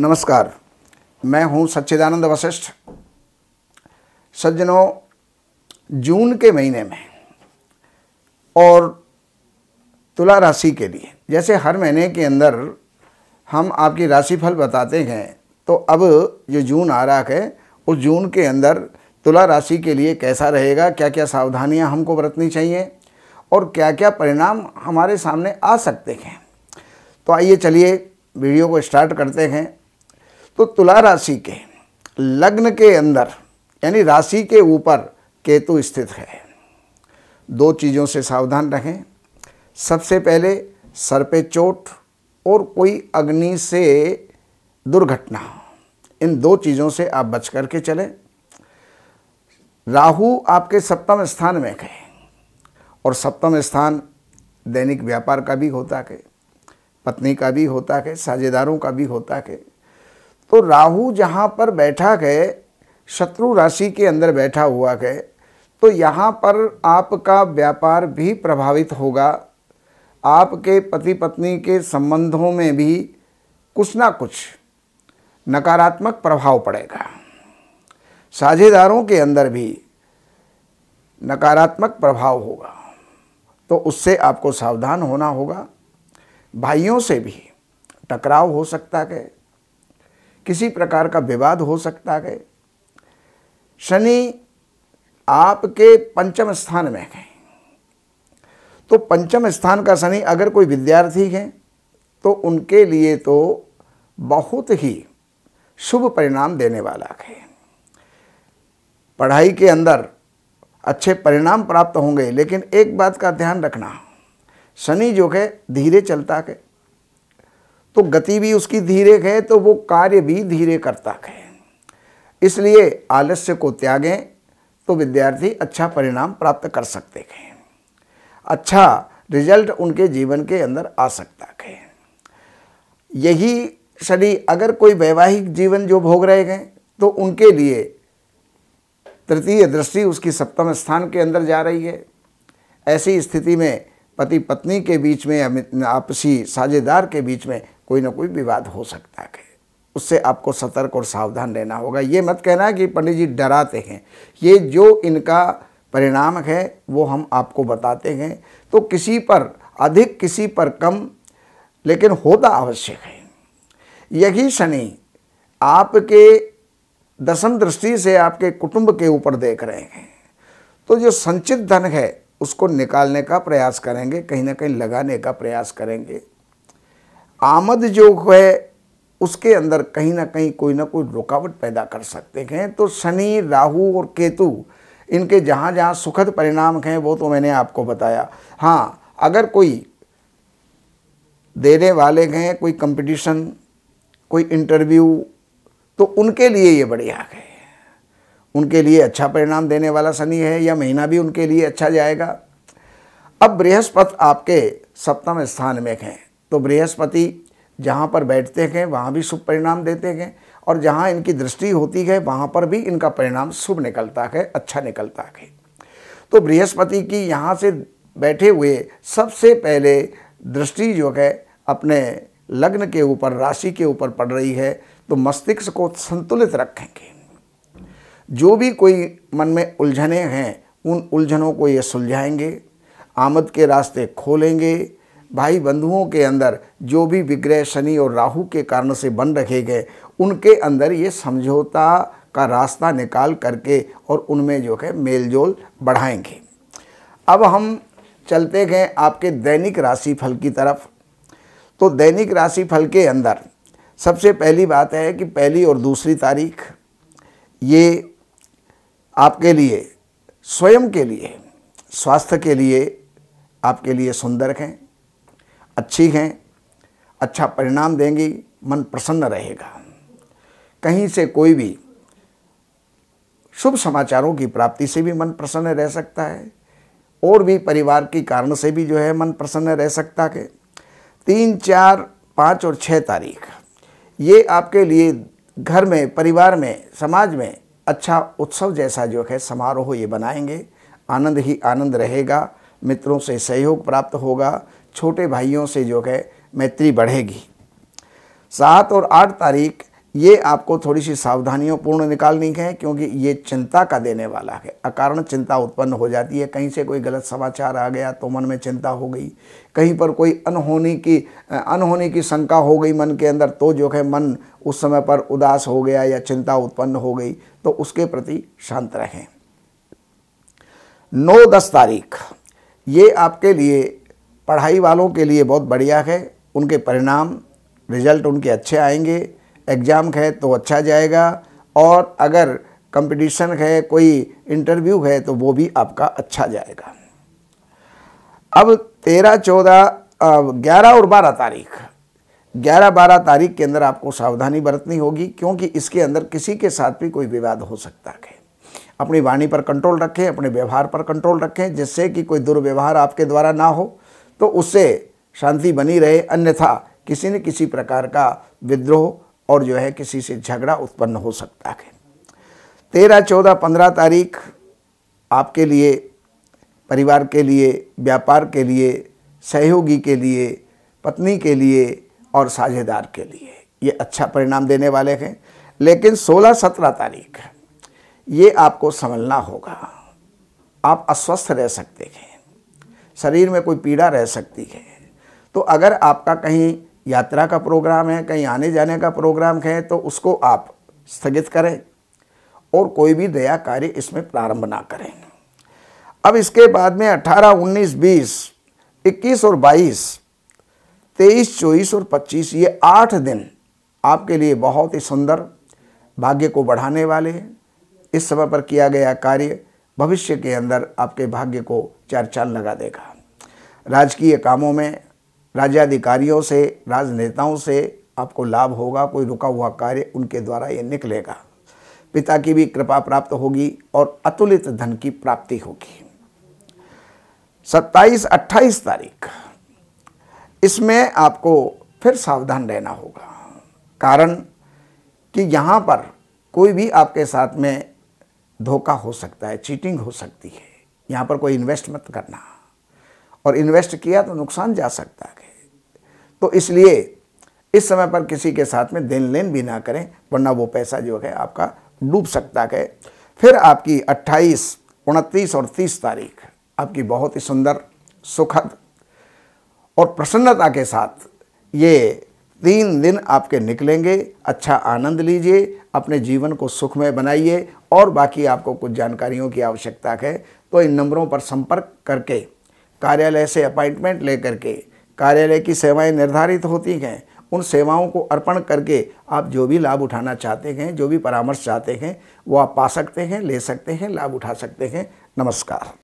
नमस्कार, मैं हूं सच्चिदानंद वशिष्ठ। सज्जनों, जून के महीने में और तुला राशि के लिए जैसे हर महीने के अंदर हम आपकी राशिफल बताते हैं, तो अब जो जून आ रहा है उस जून के अंदर तुला राशि के लिए कैसा रहेगा, क्या क्या सावधानियां हमको बरतनी चाहिए और क्या क्या परिणाम हमारे सामने आ सकते हैं। तो आइए चलिए वीडियो को स्टार्ट करते हैं। तो तुला राशि के लग्न के अंदर यानी राशि के ऊपर केतु स्थित है। दो चीज़ों से सावधान रहें। सबसे पहले सर पे चोट और कोई अग्नि से दुर्घटना, इन दो चीज़ों से आप बच करके चलें। राहु आपके सप्तम स्थान में है और सप्तम स्थान दैनिक व्यापार का भी होता है, पत्नी का भी होता है, साझेदारों का भी होता है। तो राहु जहाँ पर बैठा है, शत्रु राशि के अंदर बैठा हुआ है, तो यहाँ पर आपका व्यापार भी प्रभावित होगा। आपके पति पत्नी के संबंधों में भी कुछ ना कुछ नकारात्मक प्रभाव पड़ेगा। साझेदारों के अंदर भी नकारात्मक प्रभाव होगा, तो उससे आपको सावधान होना होगा। भाइयों से भी टकराव हो सकता है, किसी प्रकार का विवाद हो सकता है। शनि आपके पंचम स्थान में है, तो पंचम स्थान का शनि अगर कोई विद्यार्थी है तो उनके लिए तो बहुत ही शुभ परिणाम देने वाला है। पढ़ाई के अंदर अच्छे परिणाम प्राप्त होंगे, लेकिन एक बात का ध्यान रखना, शनि जो है धीरे चलता है, तो गति भी उसकी धीरे है, तो वो कार्य भी धीरे करता है। इसलिए आलस्य को त्यागें तो विद्यार्थी अच्छा परिणाम प्राप्त कर सकते हैं, अच्छा रिजल्ट उनके जीवन के अंदर आ सकता है। यही शनि अगर कोई वैवाहिक जीवन जो भोग रहे हैं तो उनके लिए तृतीय दृष्टि उसकी सप्तम स्थान के अंदर जा रही है। ऐसी स्थिति में पति पत्नी के बीच में, आपसी साझेदार के बीच में कोई ना कोई विवाद हो सकता है। उससे आपको सतर्क और सावधान रहना होगा। ये मत कहना कि पंडित जी डराते हैं, ये जो इनका परिणाम है वो हम आपको बताते हैं। तो किसी पर अधिक किसी पर कम, लेकिन होता आवश्यक है। यही शनि आपके दशम दृष्टि से आपके कुटुंब के ऊपर देख रहे हैं, तो जो संचित धन है उसको निकालने का प्रयास करेंगे, कहीं ना कहीं लगाने का प्रयास करेंगे। आमद जो है उसके अंदर कहीं ना कहीं कोई ना कोई रुकावट पैदा कर सकते हैं। तो शनि, राहु और केतु, इनके जहाँ जहाँ सुखद परिणाम हैं वो तो मैंने आपको बताया। हाँ, अगर कोई देने वाले हैं, कोई कंपटीशन, कोई इंटरव्यू, तो उनके लिए ये बढ़िया है। उनके लिए अच्छा परिणाम देने वाला शनि है, या महीना भी उनके लिए अच्छा जाएगा। अब बृहस्पति आपके सप्तम स्थान में हैं, तो बृहस्पति जहाँ पर बैठते हैं वहाँ भी शुभ परिणाम देते हैं, और जहाँ इनकी दृष्टि होती है वहाँ पर भी इनका परिणाम शुभ निकलता है, अच्छा निकलता है। तो बृहस्पति की यहाँ से बैठे हुए सबसे पहले दृष्टि जो है अपने लग्न के ऊपर, राशि के ऊपर पड़ रही है, तो मस्तिष्क को संतुलित रखेंगे। जो भी कोई मन में उलझने हैं उन उलझनों को ये सुलझाएंगे, आमद के रास्ते खोलेंगे। भाई बंधुओं के अंदर जो भी विग्रह शनि और राहु के कारण से बन रखे गए, उनके अंदर ये समझौता का रास्ता निकाल करके और उनमें जो है मेलजोल बढ़ाएंगे। अब हम चलते गए आपके दैनिक राशिफल की तरफ। तो दैनिक राशिफल के अंदर सबसे पहली बात है कि पहली और दूसरी तारीख ये आपके लिए, स्वयं के लिए, स्वास्थ्य के लिए आपके लिए सुंदर हैं, अच्छी हैं, अच्छा परिणाम देंगी, मन प्रसन्न रहेगा। कहीं से कोई भी शुभ समाचारों की प्राप्ति से भी मन प्रसन्न रह सकता है, और भी परिवार के कारण से भी जो है मन प्रसन्न रह सकता है। 3, 4, 5 और 6 तारीख ये आपके लिए घर में, परिवार में, समाज में अच्छा उत्सव जैसा जो है समारोह ये बनाएंगे। आनंद ही आनंद रहेगा, मित्रों से सहयोग प्राप्त होगा, छोटे भाइयों से जो है मैत्री बढ़ेगी। 7 और 8 तारीख ये आपको थोड़ी सी सावधानियों पूर्ण निकालनी है, क्योंकि ये चिंता का देने वाला है। अकारण चिंता उत्पन्न हो जाती है। कहीं से कोई गलत समाचार आ गया तो मन में चिंता हो गई, कहीं पर कोई अनहोनी की शंका हो गई मन के अंदर, तो जो है मन उस समय पर उदास हो गया या चिंता उत्पन्न हो गई, तो उसके प्रति शांत रहें। 9-10 तारीख ये आपके लिए, पढ़ाई वालों के लिए बहुत बढ़िया है। उनके परिणाम, रिजल्ट उनके अच्छे आएंगे। एग्ज़ाम है तो अच्छा जाएगा, और अगर कंपटीशन है, कोई इंटरव्यू है, तो वो भी आपका अच्छा जाएगा। अब 13, 14, 11 और 12 तारीख, 11-12 तारीख के अंदर आपको सावधानी बरतनी होगी, क्योंकि इसके अंदर किसी के साथ भी कोई विवाद हो सकता है। अपनी वाणी पर कंट्रोल रखें, अपने व्यवहार पर कंट्रोल रखें, जिससे कि कोई दुर्व्यवहार आपके द्वारा ना हो, तो उससे शांति बनी रहे। अन्यथा किसी न किसी प्रकार का विद्रोह और जो है किसी से झगड़ा उत्पन्न हो सकता है। 13, 14, 15 तारीख आपके लिए, परिवार के लिए, व्यापार के लिए, सहयोगी के लिए, पत्नी के लिए और साझेदार के लिए ये अच्छा परिणाम देने वाले हैं। लेकिन 16, 17 तारीख ये आपको संभलना होगा। आप अस्वस्थ रह सकते हैं, शरीर में कोई पीड़ा रह सकती है। तो अगर आपका कहीं यात्रा का प्रोग्राम है, कहीं आने जाने का प्रोग्राम है, तो उसको आप स्थगित करें और कोई भी नया कार्य इसमें प्रारंभ ना करें। अब इसके बाद में 18, 19, 20, 21 और 22, 23, 24 और 25 ये 8 दिन आपके लिए बहुत ही सुंदर, भाग्य को बढ़ाने वाले। इस समय पर किया गया कार्य भविष्य के अंदर आपके भाग्य को 4 चांद लगा देगा। राजकीय कामों में राज्याधिकारियों से, राजनेताओं से आपको लाभ होगा। कोई रुका हुआ कार्य उनके द्वारा ये निकलेगा। पिता की भी कृपा प्राप्त होगी और अतुलित धन की प्राप्ति होगी। 27, 28 तारीख इसमें आपको फिर सावधान रहना होगा, कारण कि यहाँ पर कोई भी आपके साथ में धोखा हो सकता है, चीटिंग हो सकती है। यहाँ पर कोई इन्वेस्ट मत करना, और इन्वेस्ट किया तो नुकसान जा सकता है। तो इसलिए इस समय पर किसी के साथ में देन लेन भी ना करें, वरना वो पैसा जो है आपका डूब सकता है। फिर आपकी 28, 29 और 30 तारीख आपकी बहुत ही सुंदर, सुखद और प्रसन्नता के साथ ये 3 दिन आपके निकलेंगे। अच्छा आनंद लीजिए, अपने जीवन को सुखमय बनाइए। और बाकी आपको कुछ जानकारियों की आवश्यकता है तो इन नंबरों पर संपर्क करके, कार्यालय से अपॉइंटमेंट लेकर के, कार्यालय की सेवाएं निर्धारित होती हैं, उन सेवाओं को अर्पण करके आप जो भी लाभ उठाना चाहते हैं, जो भी परामर्श चाहते हैं, वो आप पा सकते हैं, ले सकते हैं, लाभ उठा सकते हैं। नमस्कार।